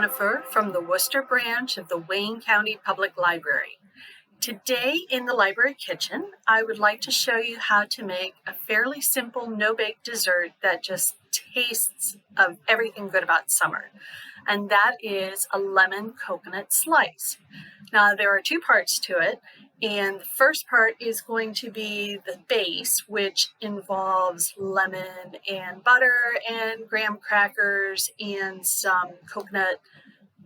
Jennifer from the Worcester branch of the Wayne County Public Library. Today in the library kitchen, I would like to show you how to make a fairly simple no-bake dessert that just tastes of everything good about summer. And that is a lemon coconut slice. Now there are two parts to it. And the first part is going to be the base, which involves lemon and butter and graham crackers and some coconut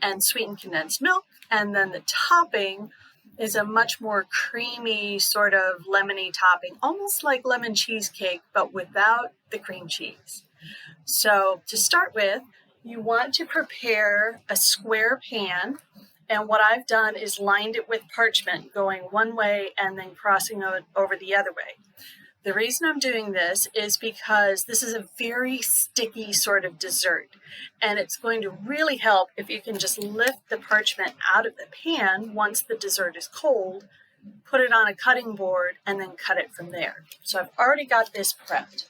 and sweetened condensed milk. And then the topping is a much more creamy sort of lemony topping, almost like lemon cheesecake, but without the cream cheese. So to start with, you want to prepare a square pan. And what I've done is lined it with parchment, going one way and then crossing it over the other way. The reason I'm doing this is because this is a very sticky sort of dessert. And it's going to really help if you can just lift the parchment out of the pan once the dessert is cold, put it on a cutting board, and then cut it from there. So I've already got this prepped.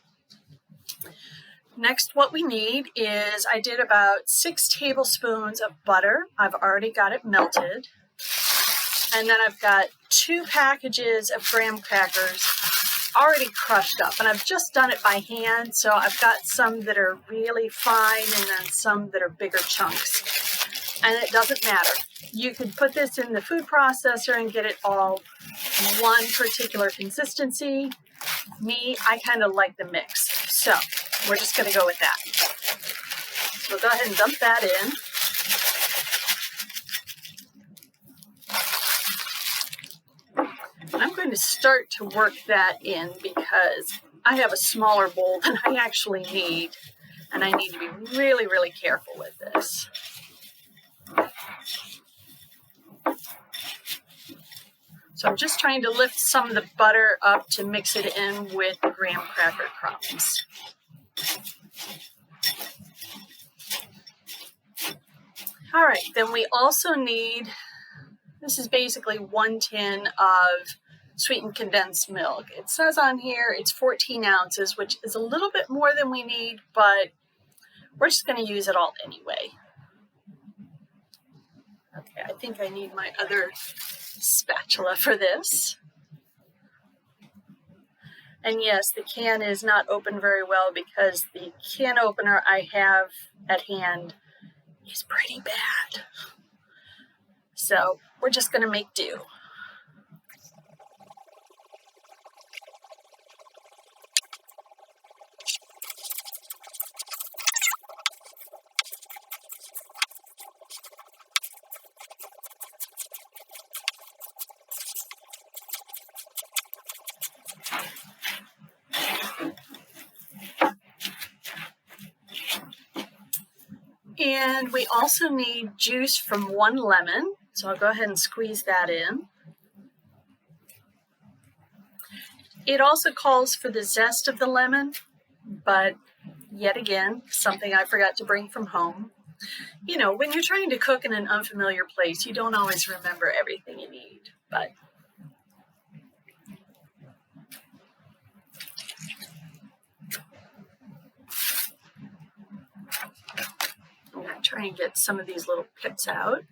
Next, what we need is I did about 6 tablespoons of butter. I've already got it melted. And then I've got 2 packages of graham crackers already crushed up. And I've just done it by hand, so I've got some that are really fine and then some that are bigger chunks. And it doesn't matter. You could put this in the food processor and get it all one particular consistency. Me, I kind of like the mix. So we're just going to go with that. So go ahead and dump that in. I'm going to start to work that in because I have a smaller bowl than I actually need, and I need to be really, really careful with this. So I'm just trying to lift some of the butter up to mix it in with the graham cracker crumbs. All right, then we also need, this is basically 1 tin of sweetened condensed milk. It says on here it's 14 ounces, which is a little bit more than we need, but we're just going to use it all anyway. Okay, I think I need my other spatula for this. And yes, the can is not open very well because the can opener I have at hand is pretty bad. So we're just going to make do. And we also need juice from 1 lemon. So I'll go ahead and squeeze that in. It also calls for the zest of the lemon, but yet again, something I forgot to bring from home. You know, when you're trying to cook in an unfamiliar place, you don't always remember everything you need, but I'm going to try and get some of these little pits out.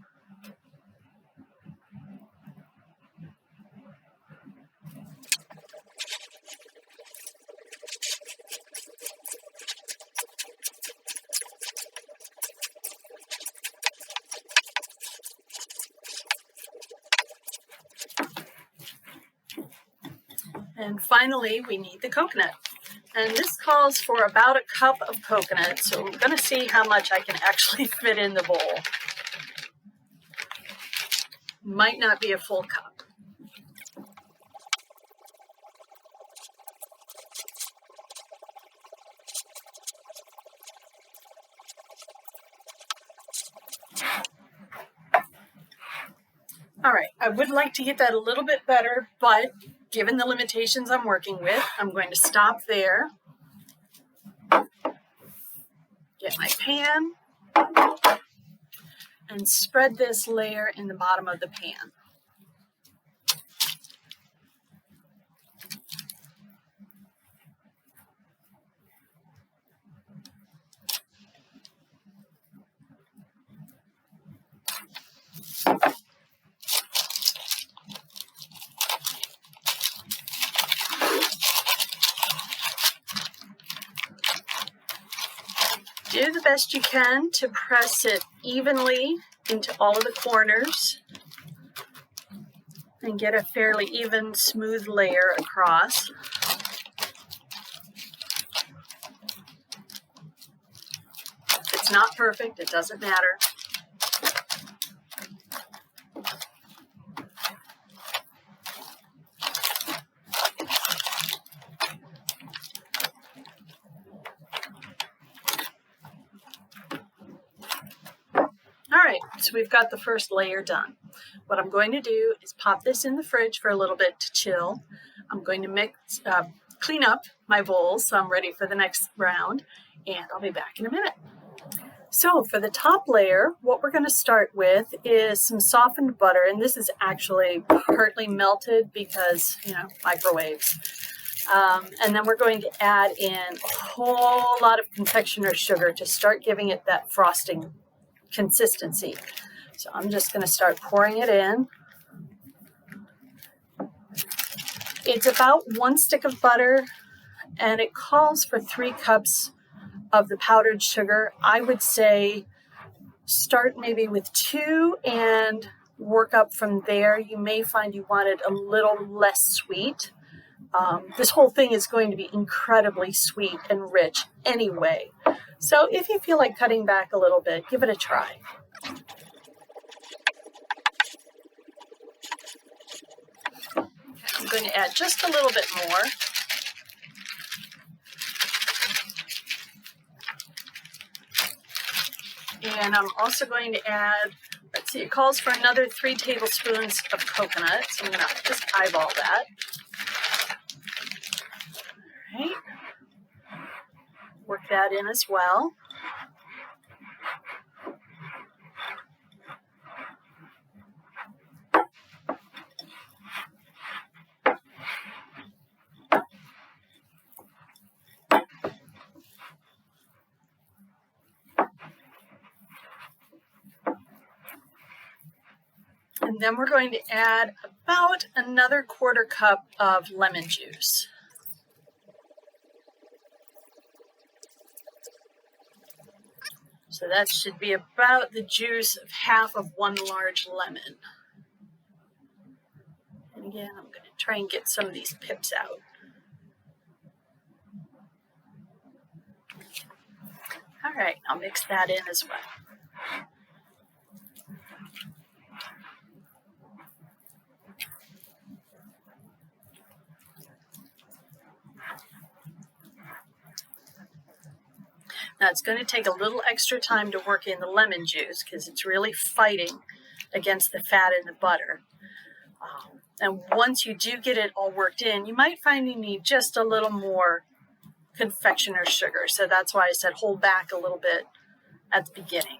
And finally, we need the coconut. And this calls for about 1 cup of coconut, so we're going to see how much I can actually fit in the bowl. Might not be a full cup. All right, I would like to get that a little bit better, but given the limitations I'm working with, I'm going to stop there, get my pan, and spread this layer in the bottom of the pan. Do the best you can to press it evenly into all of the corners and get a fairly even, smooth layer across. If it's not perfect, it doesn't matter. All right, so we've got the first layer done. What I'm going to do is pop this in the fridge for a little bit to chill. I'm going to clean up my bowls so I'm ready for the next round, and I'll be back in a minute. So for the top layer, what we're going to start with is some softened butter, and this is actually partly melted because, microwaves. And then we're going to add in a whole lot of confectioner sugar to start giving it that frosting consistency. So I'm just going to start pouring it in. It's about 1 stick of butter, and it calls for 3 cups of the powdered sugar. I would say start maybe with 2 and work up from there. You may find you want it a little less sweet. This whole thing is going to be incredibly sweet and rich anyway. So if you feel like cutting back a little bit, give it a try. I'm going to add just a little bit more. And I'm also going to add, it calls for another 3 tablespoons of coconut. So I'm going to just eyeball that. All right. Work that in as well. And then we're going to add about another 1/4 cup of lemon juice. So that should be about the juice of half of 1 large lemon. And again, I'm going to try and get some of these pips out. All right, I'll mix that in as well. Now it's going to take a little extra time to work in the lemon juice because it's really fighting against the fat in the butter. And once you do get it all worked in, you might find you need just a little more confectioner sugar. So that's why I said hold back a little bit at the beginning.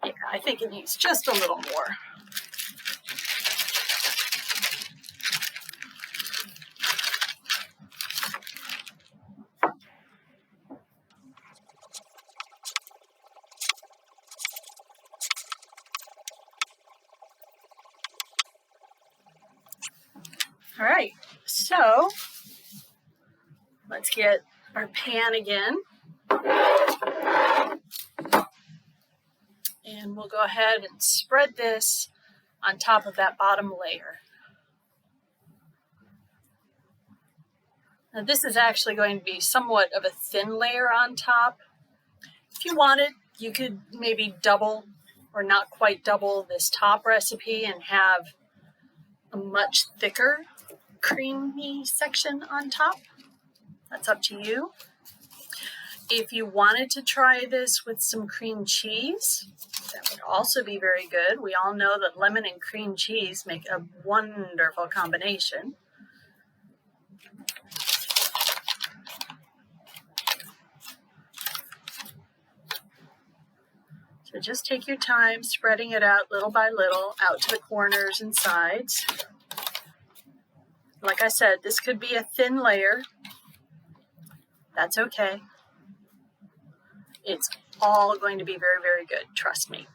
Yeah, I think it needs just a little more. All right, so let's get our pan again. And we'll go ahead and spread this on top of that bottom layer. Now this is actually going to be somewhat of a thin layer on top. If you wanted, you could maybe double or not quite double this top recipe and have a much thicker creamy section on top. That's up to you. If you wanted to try this with some cream cheese, that would also be very good. We all know that lemon and cream cheese make a wonderful combination. So just take your time spreading it out little by little out to the corners and sides. Like I said, this could be a thin layer. That's okay. It's all going to be very, very good. Trust me.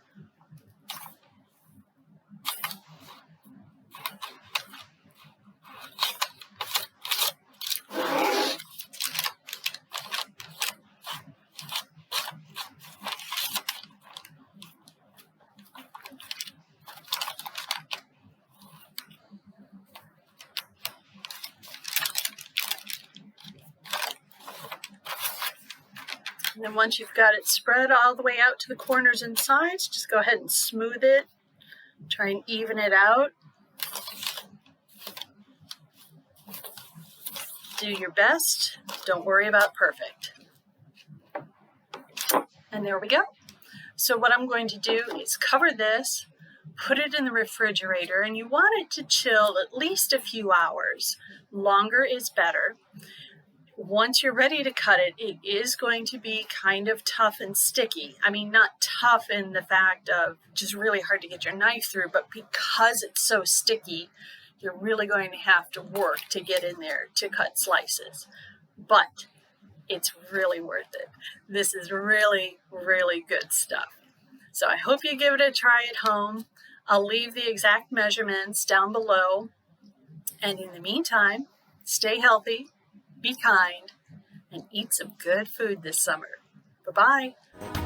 And then once you've got it spread all the way out to the corners and sides, just go ahead and smooth it. Try and even it out. Do your best. Don't worry about perfect. And there we go. So what I'm going to do is cover this, put it in the refrigerator, and you want it to chill at least a few hours. Longer is better. Once you're ready to cut it, it is going to be kind of tough and sticky. I mean, not tough in the fact of just really hard to get your knife through, but because it's so sticky, you're really going to have to work to get in there to cut slices. But it's really worth it. This is really, really good stuff. So I hope you give it a try at home. I'll leave the exact measurements down below. And in the meantime, stay healthy, be kind, and eat some good food this summer. Bye-bye.